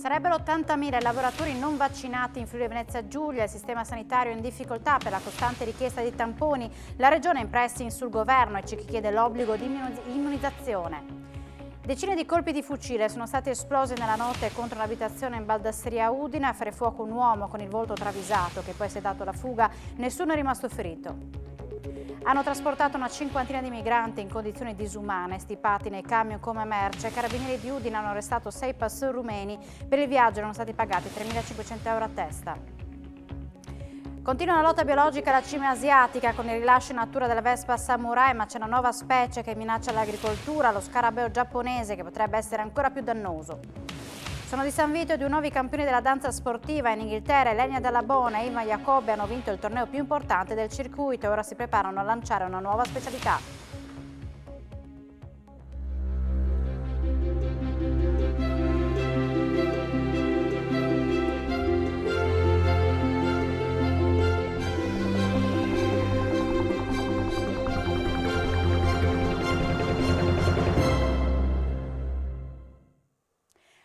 Sarebbero 80.000 i lavoratori non vaccinati in Friuli Venezia Giulia, il sistema sanitario in difficoltà per la costante richiesta di tamponi, la regione in pressing sul governo e c'è chi chiede l'obbligo di immunizzazione. Decine di colpi di fucile sono stati esplosi nella notte contro un'abitazione in Baldasseria Udine, a fare fuoco un uomo con il volto travisato che poi si è dato la fuga, nessuno è rimasto ferito. Hanno trasportato una cinquantina di migranti in condizioni disumane, stipati nei camion come merce. I carabinieri di Udine hanno arrestato 6 passeur rumeni. Per il viaggio erano stati pagati 3.500 euro a testa. Continua la lotta biologica alla cime asiatica con il rilascio in natura della vespa samurai, ma c'è una nuova specie che minaccia l'agricoltura, lo scarabeo giapponese, che potrebbe essere ancora più dannoso. Sono di San Vito due nuovi campioni della danza sportiva in Inghilterra. Elenia Dalla Bona e Ivan Jacobi hanno vinto il torneo più importante del circuito e ora si preparano a lanciare una nuova specialità.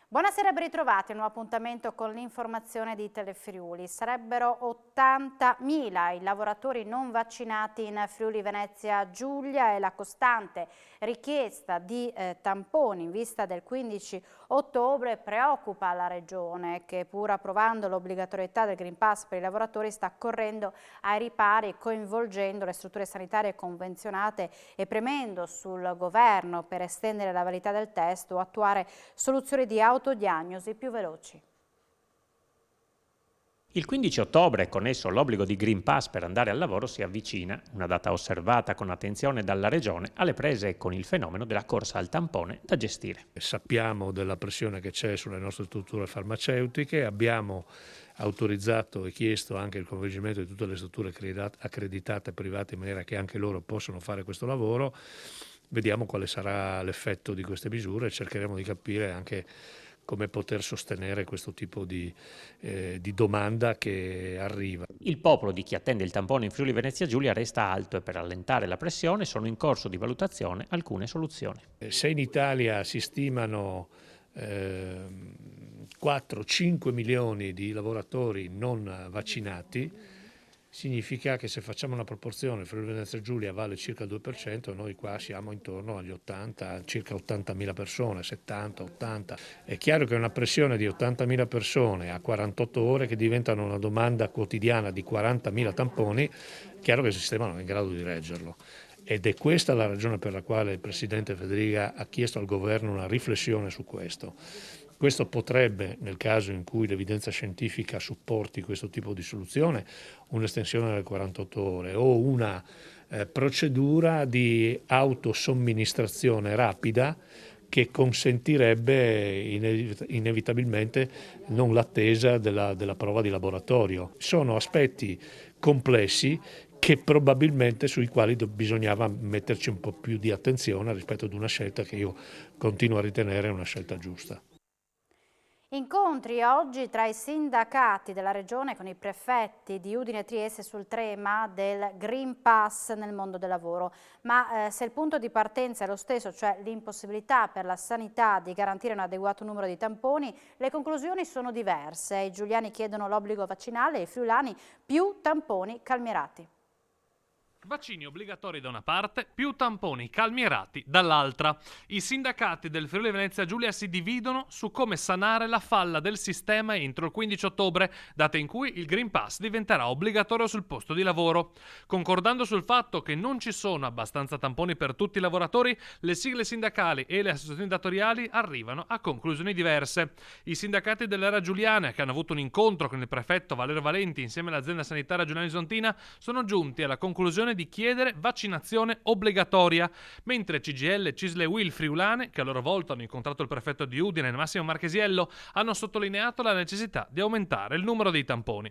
Buonasera e ben ritrovati a un nuovo appuntamento con l'informazione di Telefriuli. Sarebbero 80.000 i lavoratori non vaccinati in Friuli Venezia Giulia e la costante richiesta di tamponi in vista del 15 ottobre preoccupa la Regione, che pur approvando l'obbligatorietà del Green Pass per i lavoratori sta correndo ai ripari, coinvolgendo le strutture sanitarie convenzionate e premendo sul governo per estendere la validità del test o attuare soluzioni di autodiagnosi più veloci. Il 15 ottobre, con esso l'obbligo di Green Pass per andare al lavoro, si avvicina, una data osservata con attenzione dalla Regione alle prese con il fenomeno della corsa al tampone da gestire. Sappiamo della pressione che c'è sulle nostre strutture farmaceutiche, abbiamo autorizzato e chiesto anche il coinvolgimento di tutte le strutture accreditate private in maniera che anche loro possano fare questo lavoro. Vediamo quale sarà l'effetto di queste misure e cercheremo di capire anche come poter sostenere questo tipo di domanda che arriva. Il popolo di chi attende il tampone in Friuli Venezia Giulia resta alto e per allentare la pressione sono in corso di valutazione alcune soluzioni. Se in Italia si stimano 4-5 milioni di lavoratori non vaccinati, significa che se facciamo una proporzione, Friuli Venezia Giulia vale circa il 2%, noi qua siamo intorno agli 80, circa 80.000 persone, 70, 80. È chiaro che una pressione di 80.000 persone a 48 ore che diventano una domanda quotidiana di 40.000 tamponi, è chiaro che il sistema non è in grado di reggerlo. Ed è questa la ragione per la quale il Presidente Federica ha chiesto al Governo una riflessione su questo. Questo potrebbe, nel caso in cui l'evidenza scientifica supporti questo tipo di soluzione, un'estensione delle 48 ore o una procedura di autosomministrazione rapida che consentirebbe inevitabilmente non l'attesa della prova di laboratorio. Sono aspetti complessi che probabilmente sui quali bisognava metterci un po' più di attenzione rispetto ad una scelta che io continuo a ritenere una scelta giusta. Incontri oggi tra i sindacati della Regione con i prefetti di Udine e Trieste sul tema del Green Pass nel mondo del lavoro. Ma se il punto di partenza è lo stesso, cioè l'impossibilità per la sanità di garantire un adeguato numero di tamponi, le conclusioni sono diverse. I giuliani chiedono l'obbligo vaccinale e i friulani più tamponi calmierati. Vaccini obbligatori da una parte, più tamponi calmierati dall'altra. I sindacati del Friuli Venezia Giulia si dividono su come sanare la falla del sistema entro il 15 ottobre, data in cui il Green Pass diventerà obbligatorio sul posto di lavoro. Concordando sul fatto che non ci sono abbastanza tamponi per tutti i lavoratori, le sigle sindacali e le associazioni datoriali arrivano a conclusioni diverse. I sindacati dell'area giuliana, che hanno avuto un incontro con il prefetto Valerio Valenti insieme all'azienda sanitaria Giuliano Isontina, sono giunti alla conclusione di chiedere vaccinazione obbligatoria, mentre CGIL, CISL e UIL friulane, che a loro volta hanno incontrato il prefetto di Udine, Massimo Marchesiello, hanno sottolineato la necessità di aumentare il numero dei tamponi.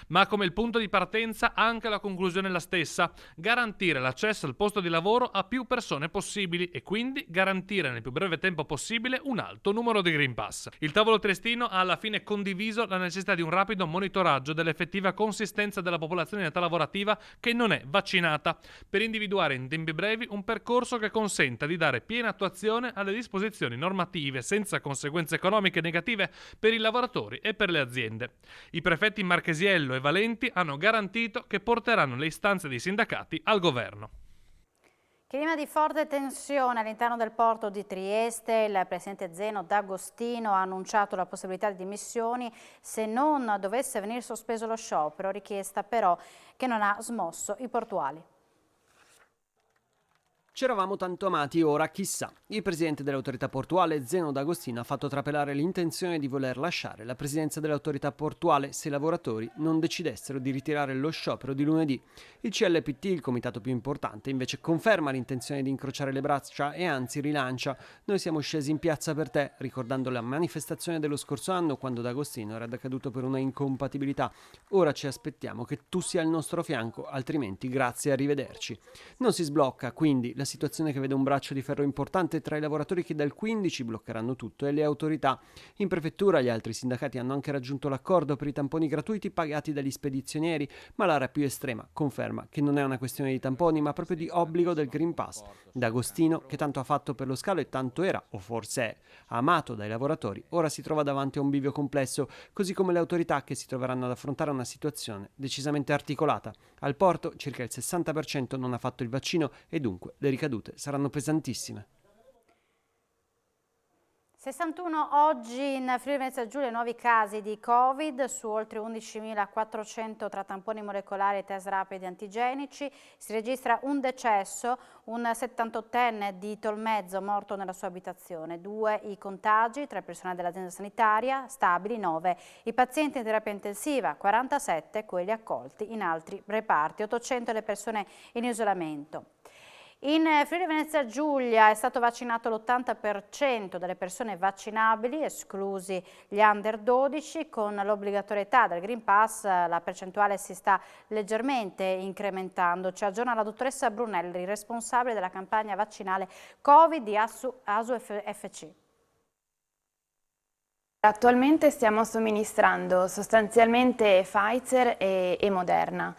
ma come il punto di partenza anche la conclusione è la stessa: garantire l'accesso al posto di lavoro a più persone possibili e quindi garantire nel più breve tempo possibile un alto numero di Green Pass. Il tavolo triestino ha alla fine condiviso la necessità di un rapido monitoraggio dell'effettiva consistenza della popolazione in età lavorativa che non è vaccinata, per individuare in tempi brevi un percorso che consenta di dare piena attuazione alle disposizioni normative senza conseguenze economiche negative per i lavoratori e per le aziende. I prefetti Marchesiello e Valenti hanno garantito che porteranno le istanze dei sindacati al governo. Clima di forte tensione all'interno del porto di Trieste. Il presidente Zeno D'Agostino ha annunciato la possibilità di dimissioni se non dovesse venire sospeso lo sciopero, richiesta però che non ha smosso i portuali. C'eravamo tanto amati, ora chissà. Il presidente dell'autorità portuale Zeno D'Agostino ha fatto trapelare l'intenzione di voler lasciare la presidenza dell'autorità portuale se i lavoratori non decidessero di ritirare lo sciopero di lunedì. Il CLPT, il comitato più importante, invece conferma l'intenzione di incrociare le braccia e anzi rilancia: noi siamo scesi in piazza per te, ricordando la manifestazione dello scorso anno quando D'Agostino era decaduto per una incompatibilità. Ora ci aspettiamo che tu sia al nostro fianco, altrimenti grazie e arrivederci. Non si sblocca quindi la situazione che vede un braccio di ferro importante tra i lavoratori che dal 15 bloccheranno tutto e le autorità. In prefettura gli altri sindacati hanno anche raggiunto l'accordo per i tamponi gratuiti pagati dagli spedizionieri, ma l'area più estrema conferma che non è una questione di tamponi ma proprio di obbligo del Green Pass. D'Agostino, che tanto ha fatto per lo scalo e tanto era, o forse è, amato dai lavoratori, ora si trova davanti a un bivio complesso, così come le autorità che si troveranno ad affrontare una situazione decisamente articolata. Al porto circa il 60% non ha fatto il vaccino e dunque le ricadute saranno pesantissime. 61 oggi in Friuli Venezia Giulia nuovi casi di Covid su oltre 11.400 tra tamponi molecolari e test rapidi antigenici. Si registra un decesso, un 78enne di Tolmezzo morto nella sua abitazione. 2 i contagi tra il personale dell'azienda sanitaria, stabili 9 i pazienti in terapia intensiva, 47 quelli accolti in altri reparti, 800 le persone in isolamento. In Friuli Venezia Giulia è stato vaccinato l'80% delle persone vaccinabili, esclusi gli under 12. Con l'obbligatorietà del Green Pass la percentuale si sta leggermente incrementando. Ci aggiorna la dottoressa Brunelli, responsabile della campagna vaccinale Covid di ASU-FC. Attualmente stiamo somministrando sostanzialmente Pfizer e Moderna,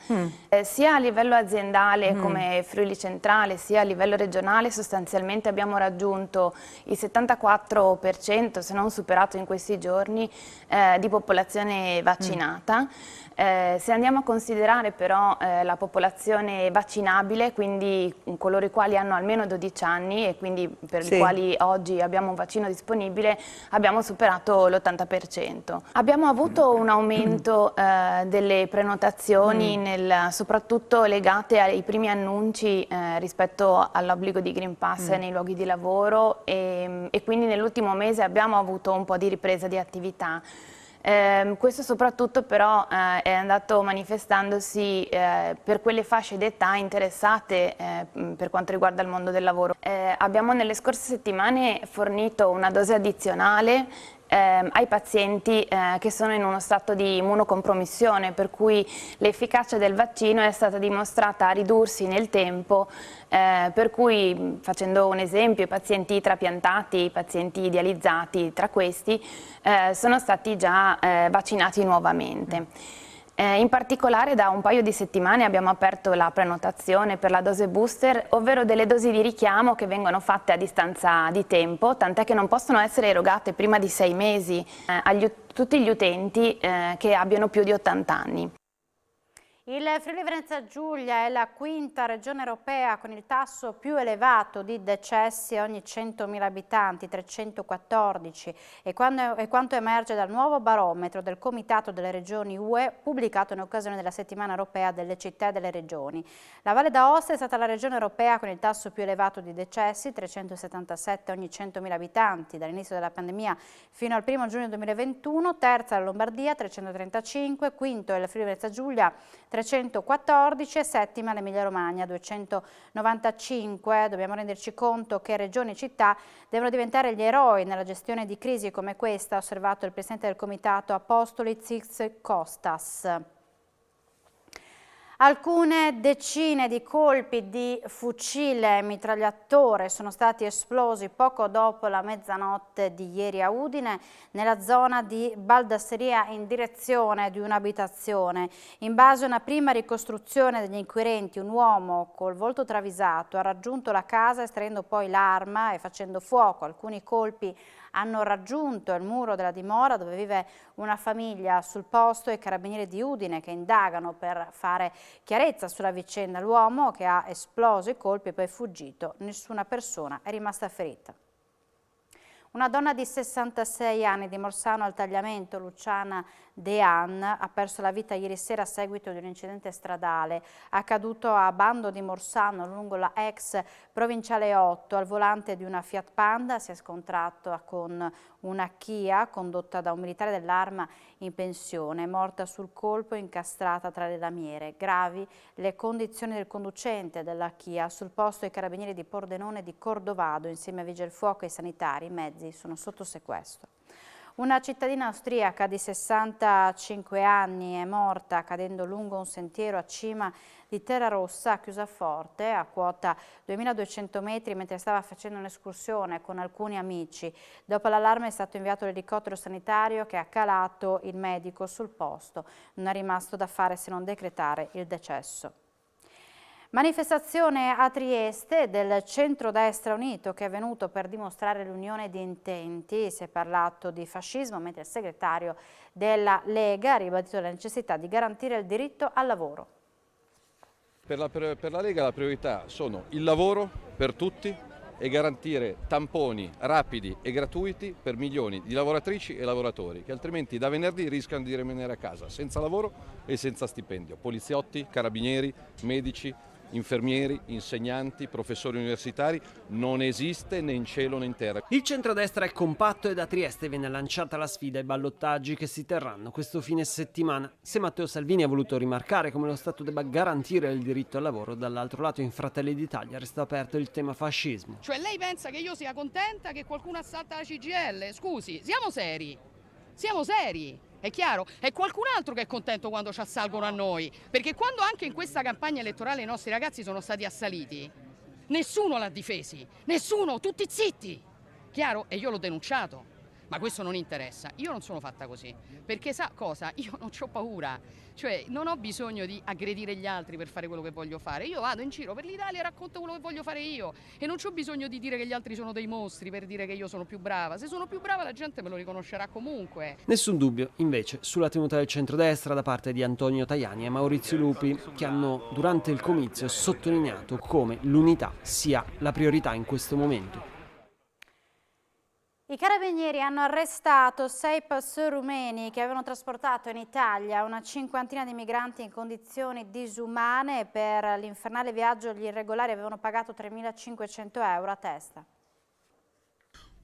sia a livello aziendale come Friuli Centrale sia a livello regionale sostanzialmente abbiamo raggiunto il 74%, se non superato in questi giorni, di popolazione vaccinata. Se andiamo a considerare però la popolazione vaccinabile, quindi coloro i quali hanno almeno 12 anni e quindi per i quali oggi abbiamo un vaccino disponibile, abbiamo superato l'80%. Abbiamo avuto un aumento delle prenotazioni, soprattutto legate ai primi annunci rispetto all'obbligo di Green Pass nei luoghi di lavoro e quindi nell'ultimo mese abbiamo avuto un po' di ripresa di attività. Questo soprattutto però è andato manifestandosi per quelle fasce d'età interessate per quanto riguarda il mondo del lavoro. Abbiamo nelle scorse settimane fornito una dose addizionale ai pazienti che sono in uno stato di immunocompromissione, per cui l'efficacia del vaccino è stata dimostrata a ridursi nel tempo, per cui, facendo un esempio, i pazienti trapiantati, i pazienti dializzati, tra questi sono stati già vaccinati nuovamente. In particolare da un paio di settimane abbiamo aperto la prenotazione per la dose booster, ovvero delle dosi di richiamo che vengono fatte a distanza di tempo, tant'è che non possono essere erogate prima di 6 mesi a tutti gli utenti che abbiano più di 80 anni. Il Friuli Venezia Giulia è la quinta regione europea con il tasso più elevato di decessi ogni 100.000 abitanti, 314, e quanto emerge dal nuovo barometro del Comitato delle Regioni UE pubblicato in occasione della settimana europea delle città e delle regioni. La Valle d'Aosta è stata la regione europea con il tasso più elevato di decessi, 377 ogni 100.000 abitanti dall'inizio della pandemia fino al 1 giugno 2021, terza la Lombardia, 335, quinto il Friuli Venezia Giulia, 314 e settima l'Emilia Romagna, 295. Dobbiamo renderci conto che regioni e città devono diventare gli eroi nella gestione di crisi come questa, ha osservato il presidente del comitato Apostoli Zix Costas. Alcune decine di colpi di fucile mitragliatore sono stati esplosi poco dopo la mezzanotte di ieri a Udine, nella zona di Baldasseria in direzione di un'abitazione. In base a una prima ricostruzione degli inquirenti, un uomo col volto travisato ha raggiunto la casa estraendo poi l'arma e facendo fuoco. Alcuni colpi hanno raggiunto il muro della dimora dove vive una famiglia. Sul posto i carabinieri di Udine che indagano per fare chiarezza sulla vicenda. L'uomo che ha esploso i colpi e poi è fuggito. Nessuna persona è rimasta ferita. Una donna di 66 anni di Morsano al Tagliamento, Luciana Dean, ha perso la vita ieri sera a seguito di un incidente stradale accaduto a Bando di Morsano lungo la ex provinciale 8. Al volante di una Fiat Panda si è scontrato con una Kia condotta da un militare dell'Arma in pensione, morta sul colpo incastrata tra le lamiere. Gravi le condizioni del conducente della Kia. Sul posto i carabinieri di Pordenone e di Cordovado insieme a vigili del fuoco e ai sanitari. I mezzi sono sotto sequestro. Una cittadina austriaca di 65 anni è morta cadendo lungo un sentiero a cima di Terra Rossa a Chiusaforte, a quota 2200 metri, mentre stava facendo un'escursione con alcuni amici. Dopo l'allarme è stato inviato l'elicottero sanitario che ha calato il medico sul posto. Non è rimasto da fare se non decretare il decesso. Manifestazione a Trieste del centrodestra unito che è venuto per dimostrare l'unione di intenti. Si è parlato di fascismo, mentre il segretario della Lega ha ribadito la necessità di garantire il diritto al lavoro. Per la Lega la priorità sono il lavoro per tutti e garantire tamponi rapidi e gratuiti per milioni di lavoratrici e lavoratori che altrimenti da venerdì rischiano di rimanere a casa senza lavoro e senza stipendio. Poliziotti, carabinieri, medici, infermieri, insegnanti, professori universitari, non esiste né in cielo né in terra. Il centrodestra è compatto e da Trieste viene lanciata la sfida ai ballottaggi che si terranno questo fine settimana. Se Matteo Salvini ha voluto rimarcare come lo Stato debba garantire il diritto al lavoro, dall'altro lato in Fratelli d'Italia resta aperto il tema fascismo. Cioè lei pensa che io sia contenta che qualcuno assalta la CGIL? Scusi, siamo seri, siamo seri. È chiaro? È qualcun altro che è contento quando ci assalgono a noi, perché quando anche in questa campagna elettorale i nostri ragazzi sono stati assaliti, nessuno l'ha difesi, nessuno, tutti zitti, chiaro? E io l'ho denunciato, ma questo non interessa, io non sono fatta così, perché sa cosa? Io non ho paura, cioè non ho bisogno di aggredire gli altri per fare quello che voglio fare, io vado in giro per l'Italia e racconto quello che voglio fare io e non ho bisogno di dire che gli altri sono dei mostri per dire che io sono più brava, se sono più brava la gente me lo riconoscerà comunque. Nessun dubbio invece sulla tenuta del centrodestra da parte di Antonio Tajani e Maurizio Lupi, che hanno durante il comizio sottolineato come l'unità sia la priorità in questo momento. I carabinieri hanno arrestato 6 passeur rumeni che avevano trasportato in Italia una cinquantina di migranti in condizioni disumane. Per l'infernale viaggio gli irregolari avevano pagato 3.500 euro a testa.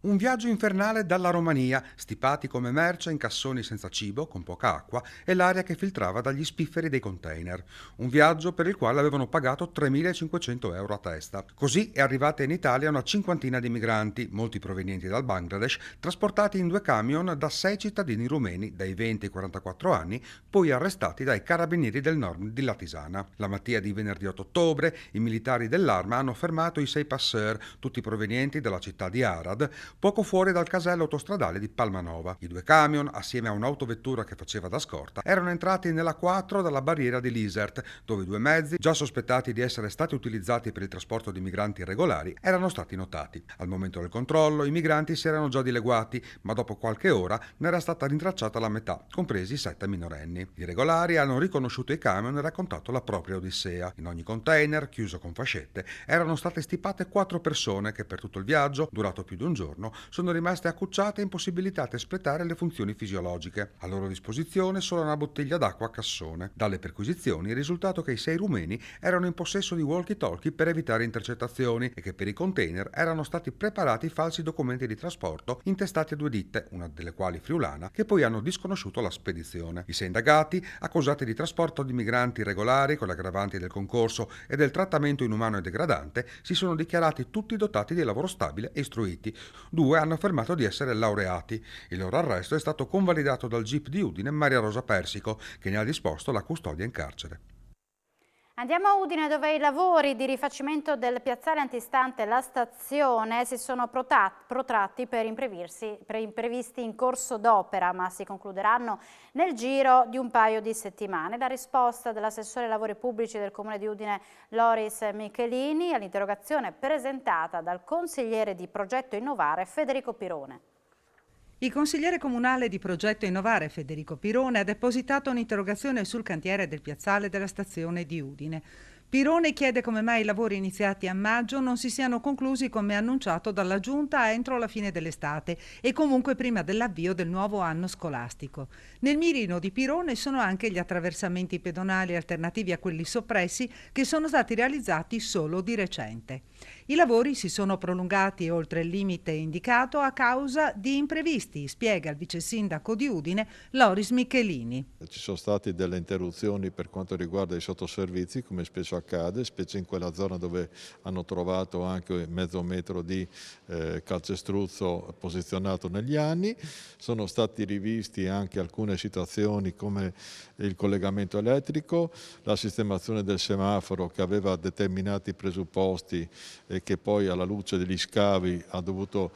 Un viaggio infernale dalla Romania, stipati come merce in cassoni senza cibo, con poca acqua e l'aria che filtrava dagli spifferi dei container. Un viaggio per il quale avevano pagato 3.500 euro a testa. Così è arrivata in Italia una cinquantina di migranti, molti provenienti dal Bangladesh, trasportati in 2 camion da 6 cittadini rumeni dai 20 ai 44 anni, poi arrestati dai carabinieri del Nord di Latisana. La mattina di venerdì 8 ottobre i militari dell'Arma hanno fermato i 6 passeur, tutti provenienti dalla città di Arad, poco fuori dal casello autostradale di Palmanova. I 2 camion, assieme a un'autovettura che faceva da scorta, erano entrati nella 4 dalla barriera di Lisert, dove i 2 mezzi, già sospettati di essere stati utilizzati per il trasporto di migranti irregolari, erano stati notati. Al momento del controllo i migranti si erano già dileguati, ma dopo qualche ora ne era stata rintracciata la metà, compresi 7 minorenni. Gli irregolari hanno riconosciuto i camion e raccontato la propria odissea. In ogni container, chiuso con fascette, erano state stipate 4 persone che per tutto il viaggio, durato più di un giorno, sono rimaste accucciate e impossibilitate a espletare le funzioni fisiologiche. A loro disposizione solo una bottiglia d'acqua a cassone. Dalle perquisizioni è risultato che i 6 rumeni erano in possesso di walkie-talkie per evitare intercettazioni e che per i container erano stati preparati falsi documenti di trasporto intestati a 2 ditte, una delle quali friulana, che poi hanno disconosciuto la spedizione. I 6 indagati, accusati di trasporto di migranti irregolari con le aggravanti del concorso e del trattamento inumano e degradante, si sono dichiarati tutti dotati di lavoro stabile e istruiti. 2 hanno affermato di essere laureati. Il loro arresto è stato convalidato dal GIP di Udine Maria Rosa Persico, che ne ha disposto la custodia in carcere. Andiamo a Udine, dove i lavori di rifacimento del piazzale antistante la stazione si sono protratti per imprevisti in corso d'opera, ma si concluderanno nel giro di un paio di settimane. La risposta dell'assessore ai lavori pubblici del Comune di Udine, Loris Michelini, all'interrogazione presentata dal consigliere di Progetto Innovare, Federico Pirone. Il consigliere comunale di Progetto Innovare, Federico Pirone, ha depositato un'interrogazione sul cantiere del piazzale della stazione di Udine. Pirone chiede come mai i lavori iniziati a maggio non si siano conclusi come annunciato dalla Giunta entro la fine dell'estate e comunque prima dell'avvio del nuovo anno scolastico. Nel mirino di Pirone sono anche gli attraversamenti pedonali alternativi a quelli soppressi che sono stati realizzati solo di recente. I lavori si sono prolungati oltre il limite indicato a causa di imprevisti, spiega il vice sindaco di Udine, Loris Michelini. Ci sono state delle interruzioni per quanto riguarda i sottoservizi, come spesso accade, specie in quella zona dove hanno trovato anche mezzo metro di calcestruzzo posizionato negli anni. Sono stati rivisti anche alcune situazioni come il collegamento elettrico, la sistemazione del semaforo che aveva determinati presupposti e che poi alla luce degli scavi ha dovuto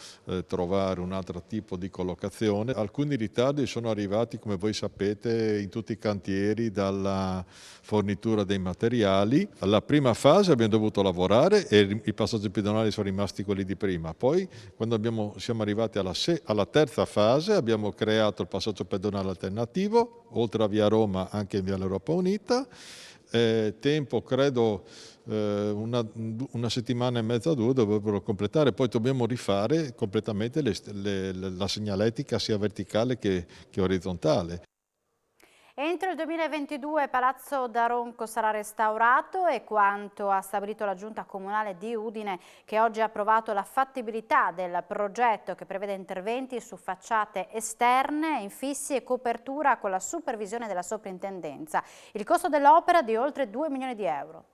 trovare un altro tipo di collocazione. Alcuni ritardi sono arrivati, come voi sapete, in tutti i cantieri dalla fornitura dei materiali. Alla prima fase abbiamo dovuto lavorare e i passaggi pedonali sono rimasti quelli di prima. Poi quando siamo arrivati alla terza fase abbiamo creato il passaggio pedonale alternativo, oltre a via Roma anche in via l'Europa Unita. Tempo credo una settimana e mezza, due dovrebbero completare, poi dobbiamo rifare completamente la segnaletica sia verticale che orizzontale. Entro il 2022 Palazzo Daronco sarà restaurato e quanto ha stabilito la Giunta Comunale di Udine, che oggi ha approvato la fattibilità del progetto che prevede interventi su facciate esterne, infissi e copertura con la supervisione della soprintendenza. Il costo dell'opera è di oltre 2 milioni di euro.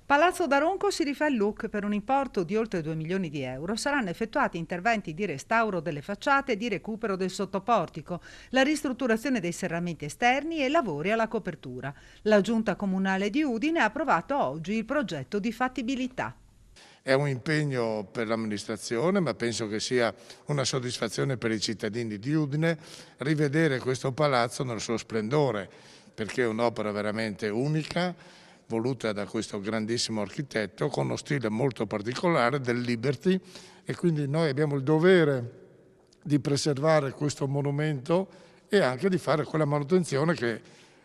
Palazzo Daronco si rifà il look per un importo di oltre 2 milioni di euro. Saranno effettuati interventi di restauro delle facciate e di recupero del sottoportico, la ristrutturazione dei serramenti esterni e lavori alla copertura. La Giunta Comunale di Udine ha approvato oggi il progetto di fattibilità. È un impegno per l'amministrazione, ma penso che sia una soddisfazione per i cittadini di Udine rivedere questo palazzo nel suo splendore, perché è un'opera veramente unica, voluta da questo grandissimo architetto con uno stile molto particolare del Liberty, e quindi noi abbiamo il dovere di preservare questo monumento e anche di fare quella manutenzione che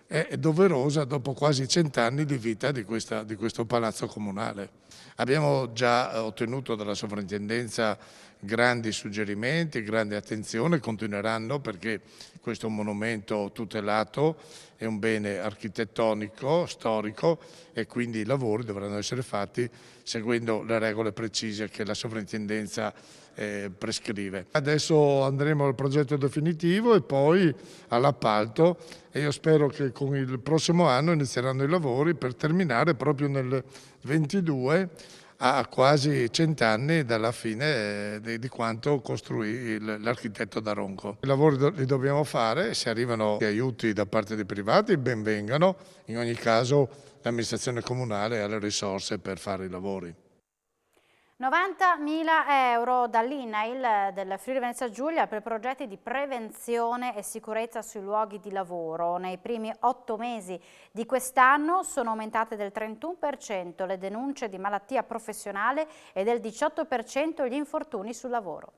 è doverosa dopo quasi 100 anni di vita di questo palazzo comunale. Abbiamo già ottenuto dalla sovrintendenza grandi suggerimenti, grande attenzione, continueranno, perché questo monumento tutelato è un bene architettonico, storico, e quindi i lavori dovranno essere fatti seguendo le regole precise che la sovrintendenza prescrive. Adesso andremo al progetto definitivo e poi all'appalto, e io spero che con il prossimo anno inizieranno i lavori per terminare proprio nel 22, a quasi 100 anni dalla fine di quanto costruì l'architetto Daronco. I lavori li dobbiamo fare, se arrivano aiuti da parte dei privati ben vengano, in ogni caso l'amministrazione comunale ha le risorse per fare i lavori. 90.000 euro dall'INAIL del Friuli Venezia Giulia per progetti di prevenzione e sicurezza sui luoghi di lavoro. Nei primi 8 mesi di quest'anno sono aumentate del 31% le denunce di malattia professionale e del 18% gli infortuni sul lavoro.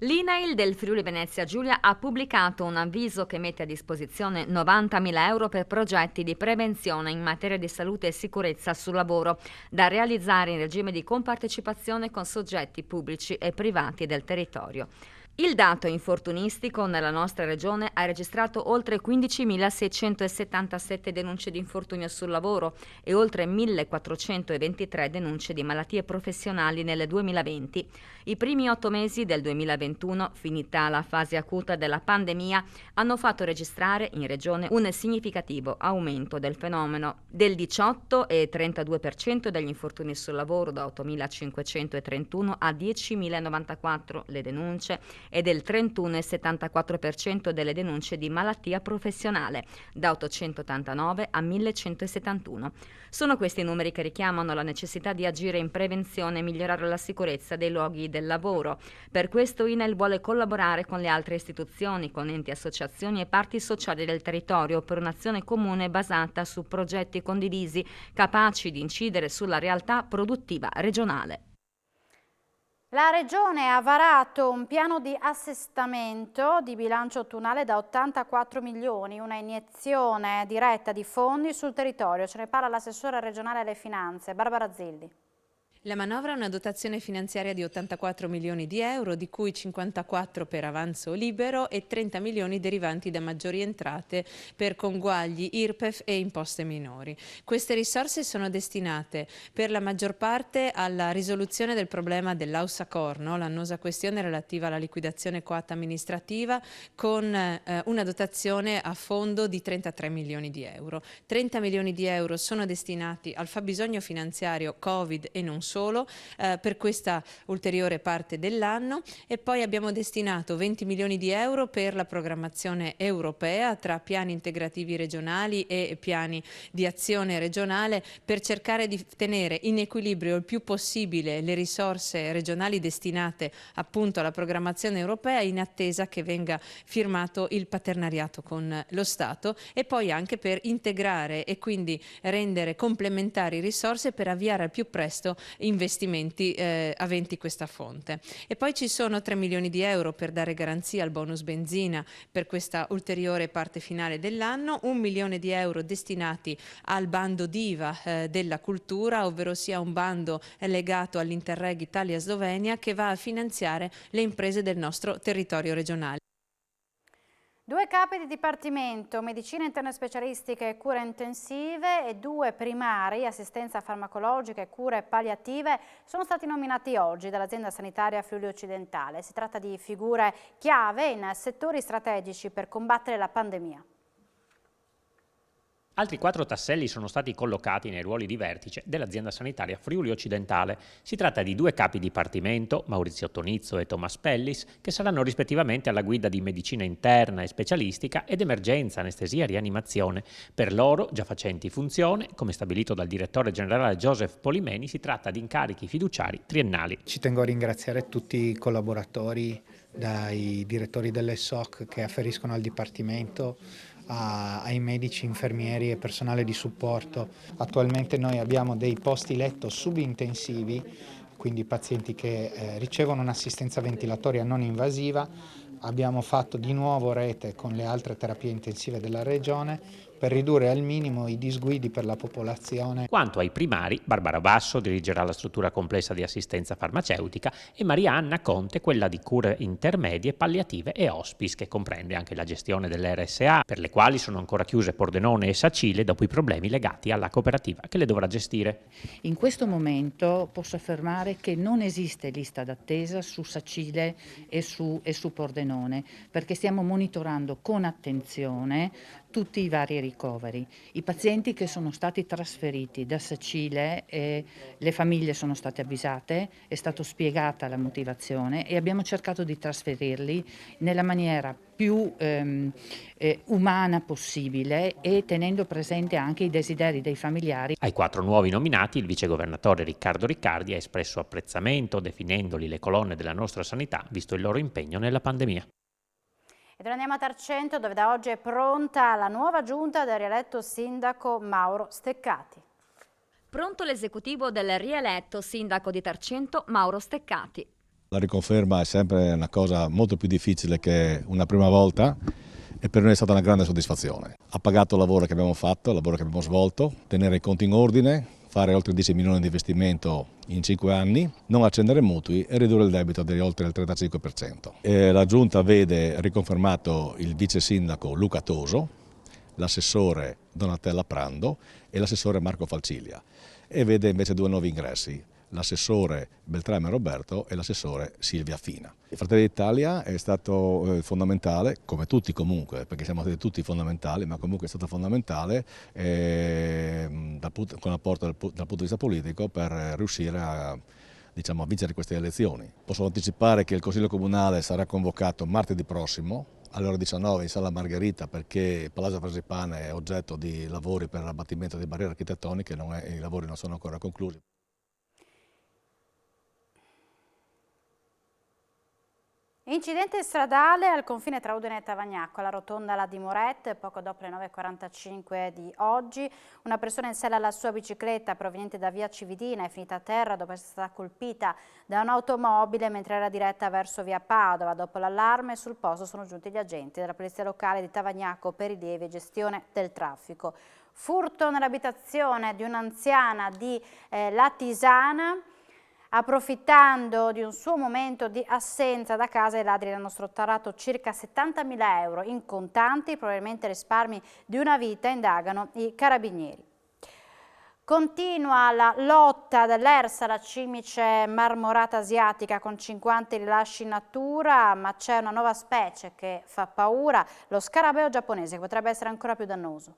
L'INAIL del Friuli Venezia Giulia ha pubblicato un avviso che mette a disposizione 90.000 euro per progetti di prevenzione in materia di salute e sicurezza sul lavoro, da realizzare in regime di compartecipazione con soggetti pubblici e privati del territorio. Il dato infortunistico nella nostra regione ha registrato oltre 15.677 denunce di infortunio sul lavoro e oltre 1.423 denunce di malattie professionali nel 2020. I primi 8 mesi del 2021, finita la fase acuta della pandemia, hanno fatto registrare in regione un significativo aumento del fenomeno, del 18,32% degli infortuni sul lavoro, da 8.531 a 10.094 le denunce, e del 31,74% delle denunce di malattia professionale, da 889 a 1171. Sono questi i numeri che richiamano la necessità di agire in prevenzione e migliorare la sicurezza dei luoghi del lavoro. Per questo INAIL vuole collaborare con le altre istituzioni, con enti, associazioni e parti sociali del territorio per un'azione comune basata su progetti condivisi, capaci di incidere sulla realtà produttiva regionale. La Regione ha varato un piano di assestamento di bilancio autunnale da 84 milioni, una iniezione diretta di fondi sul territorio. Ce ne parla l'assessore regionale alle finanze, Barbara Zilli. La manovra ha una dotazione finanziaria di 84 milioni di euro, di cui 54 per avanzo libero e 30 milioni derivanti da maggiori entrate per conguagli, IRPEF e imposte minori. Queste risorse sono destinate per la maggior parte alla risoluzione del problema dell'Ausa Corno, l'annosa questione relativa alla liquidazione coatta amministrativa, con una dotazione a fondo di 33 milioni di euro. 30 milioni di euro sono destinati al fabbisogno finanziario Covid e non solo per questa ulteriore parte dell'anno, e poi abbiamo destinato 20 milioni di euro per la programmazione europea tra piani integrativi regionali e piani di azione regionale, per cercare di tenere in equilibrio il più possibile le risorse regionali destinate appunto alla programmazione europea, in attesa che venga firmato il paternariato con lo Stato, e poi anche per integrare e quindi rendere complementari risorse per avviare al più presto investimenti aventi questa fonte. E poi ci sono 3 milioni di euro per dare garanzia al bonus benzina per questa ulteriore parte finale dell'anno, 1 milione di euro destinati al bando DIVA della cultura, ovvero sia un bando legato all'Interreg Italia-Slovenia che va a finanziare le imprese del nostro territorio regionale. 2 capi di dipartimento, medicina interne specialistiche e cure intensive, e 2 primari, assistenza farmacologica e cure palliative, sono stati nominati oggi dall'azienda sanitaria Friuli Occidentale. Si tratta di figure chiave in settori strategici per combattere la pandemia. Altri 4 tasselli sono stati collocati nei ruoli di vertice dell'azienda sanitaria Friuli Occidentale. Si tratta di 2 capi dipartimento, Maurizio Tonizzo e Thomas Pellis, che saranno rispettivamente alla guida di medicina interna e specialistica ed emergenza, anestesia e rianimazione. Per loro, già facenti funzione, come stabilito dal direttore generale Joseph Polimeni, si tratta di incarichi fiduciari triennali. Ci tengo a ringraziare tutti i collaboratori, dai direttori delle SOC che afferiscono al dipartimento, ai medici, infermieri e personale di supporto. Attualmente noi abbiamo dei posti letto subintensivi, quindi pazienti che ricevono un'assistenza ventilatoria non invasiva. Abbiamo fatto di nuovo rete con le altre terapie intensive della Regione per ridurre al minimo i disguidi per la popolazione. Quanto ai primari, Barbara Basso dirigerà la struttura complessa di assistenza farmaceutica e Maria Anna Conte quella di cure intermedie, palliative e hospice, che comprende anche la gestione delle RSA, per le quali sono ancora chiuse Pordenone e Sacile dopo i problemi legati alla cooperativa che le dovrà gestire. In questo momento posso affermare che non esiste lista d'attesa su Sacile e su Pordenone, perché stiamo monitorando con attenzione tutti i vari ricoveri. I pazienti che sono stati trasferiti da Sacile, le famiglie sono state avvisate, è stata spiegata la motivazione e abbiamo cercato di trasferirli nella maniera più umana possibile e tenendo presente anche i desideri dei familiari. Ai 4 nuovi nominati il vicegovernatore Riccardo Riccardi ha espresso apprezzamento, definendoli le colonne della nostra sanità, visto il loro impegno nella pandemia. Ed andiamo a Tarcento, dove da oggi è pronta la nuova giunta del rieletto sindaco Mauro Steccati. Pronto l'esecutivo del rieletto sindaco di Tarcento, Mauro Steccati. La riconferma è sempre una cosa molto più difficile che una prima volta e per noi è stata una grande soddisfazione. Ha pagato il lavoro che abbiamo fatto, il lavoro che abbiamo svolto, tenere i conti in ordine, fare oltre 10 milioni di investimento in 5 anni, non accendere mutui e ridurre il debito di oltre il 35%. La Giunta vede riconfermato il vice sindaco Luca Toso, l'assessore Donatella Prando e l'assessore Marco Falciglia, e vede invece 2 nuovi ingressi, l'assessore Beltrame Roberto e l'assessore Silvia Fina. Fratelli d'Italia è stato fondamentale, come tutti comunque, perché siamo stati tutti fondamentali, ma comunque è stato fondamentale con l'apporto dal punto di vista politico per riuscire a vincere queste elezioni. Posso anticipare che il Consiglio Comunale sarà convocato martedì prossimo alle ore 19 in Sala Margherita, perché Palazzo Frasipane è oggetto di lavori per l'abbattimento di barriere architettoniche e i lavori non sono ancora conclusi. Incidente stradale al confine tra Udine e Tavagnacco, alla rotonda La Dimorette, poco dopo le 9:45 di oggi. Una persona in sella alla sua bicicletta proveniente da via Cividina è finita a terra dopo essere stata colpita da un'automobile mentre era diretta verso via Padova. Dopo l'allarme sul posto sono giunti gli agenti della polizia locale di Tavagnacco per rilievi e gestione del traffico. Furto nell'abitazione di un'anziana di Latisana. Approfittando di un suo momento di assenza da casa, i ladri hanno sfruttato circa 70.000 euro in contanti, probabilmente risparmi di una vita, indagano i carabinieri. Continua la lotta dell'Ersa alla cimice marmorata asiatica con 50 rilasci in natura, ma c'è una nuova specie che fa paura, lo scarabeo giapponese, che potrebbe essere ancora più dannoso.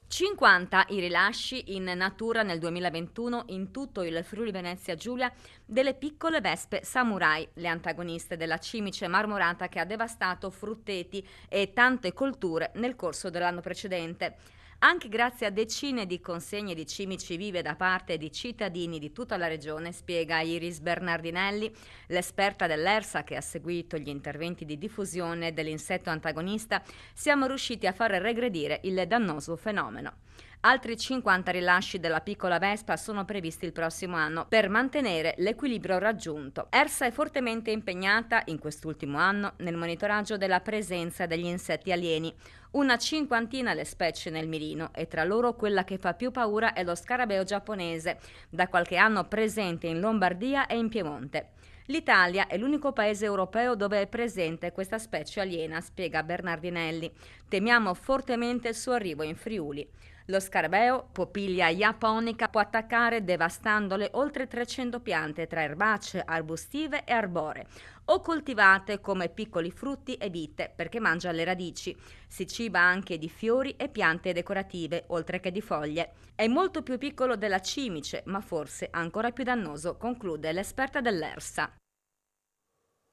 50 i rilasci in natura nel 2021 in tutto il Friuli Venezia Giulia delle piccole vespe samurai, le antagoniste della cimice marmorata che ha devastato frutteti e tante colture nel corso dell'anno precedente. Anche grazie a decine di consegne di cimici vive da parte di cittadini di tutta la regione, spiega Iris Bernardinelli, l'esperta dell'Ersa che ha seguito gli interventi di diffusione dell'insetto antagonista, siamo riusciti a far regredire il dannoso fenomeno. Altri 50 rilasci della piccola vespa sono previsti il prossimo anno per mantenere l'equilibrio raggiunto. Ersa è fortemente impegnata in quest'ultimo anno nel monitoraggio della presenza degli insetti alieni. Una cinquantina le specie nel mirino e tra loro quella che fa più paura è lo scarabeo giapponese, da qualche anno presente in Lombardia e in Piemonte. L'Italia è l'unico paese europeo dove è presente questa specie aliena, spiega Bernardinelli. Temiamo fortemente il suo arrivo in Friuli. Lo scarabeo, Popiglia japonica, può attaccare devastandole oltre 300 piante tra erbacee, arbustive e arboree, o coltivate come piccoli frutti e vite perché mangia le radici. Si ciba anche di fiori e piante decorative, oltre che di foglie. È molto più piccolo della cimice, ma forse ancora più dannoso, conclude l'esperta dell'Ersa.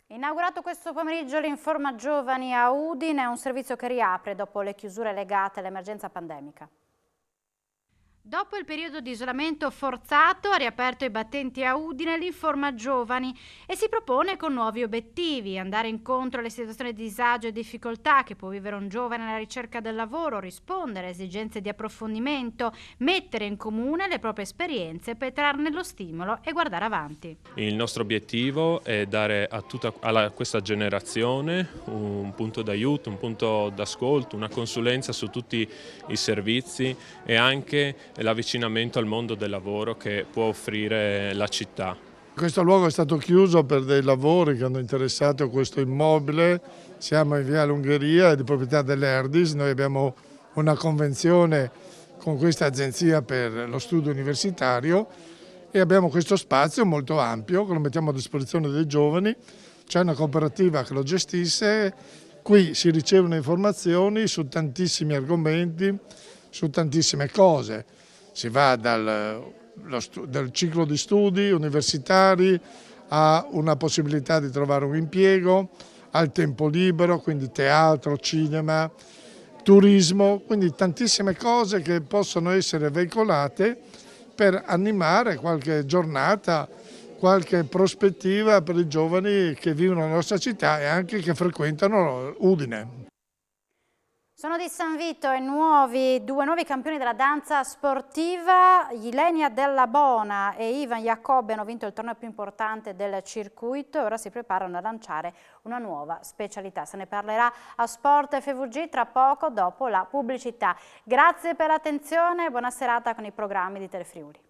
Inaugurato questo pomeriggio l'Informa Giovani a Udine, un servizio che riapre dopo le chiusure legate all'emergenza pandemica. Dopo il periodo di isolamento forzato ha riaperto i battenti a Udine l'Informa Giovani e si propone con nuovi obiettivi: andare incontro alle situazioni di disagio e difficoltà che può vivere un giovane alla ricerca del lavoro, rispondere a esigenze di approfondimento, mettere in comune le proprie esperienze per trarne lo stimolo e guardare avanti. Il nostro obiettivo è dare a questa generazione un punto d'aiuto, un punto d'ascolto, una consulenza su tutti i servizi e anche l'avvicinamento al mondo del lavoro che può offrire la città. Questo luogo è stato chiuso per dei lavori che hanno interessato questo immobile. Siamo in via Ungheria, è di proprietà dell'Erdis. Noi abbiamo una convenzione con questa agenzia per lo studio universitario e abbiamo questo spazio molto ampio che lo mettiamo a disposizione dei giovani. C'è una cooperativa che lo gestisce. Qui si ricevono informazioni su tantissimi argomenti, su tantissime cose. Si va dal ciclo di studi universitari a una possibilità di trovare un impiego, al tempo libero, quindi teatro, cinema, turismo, quindi tantissime cose che possono essere veicolate per animare qualche giornata, qualche prospettiva per i giovani che vivono nella nostra città e anche che frequentano Udine. Sono di San Vito e due nuovi campioni della danza sportiva, Ilenia Della Bona e Ivan Jacobi hanno vinto il torneo più importante del circuito e ora si preparano a lanciare una nuova specialità. Se ne parlerà a Sport FVG tra poco dopo la pubblicità. Grazie per l'attenzione e buona serata con i programmi di Telefriuli.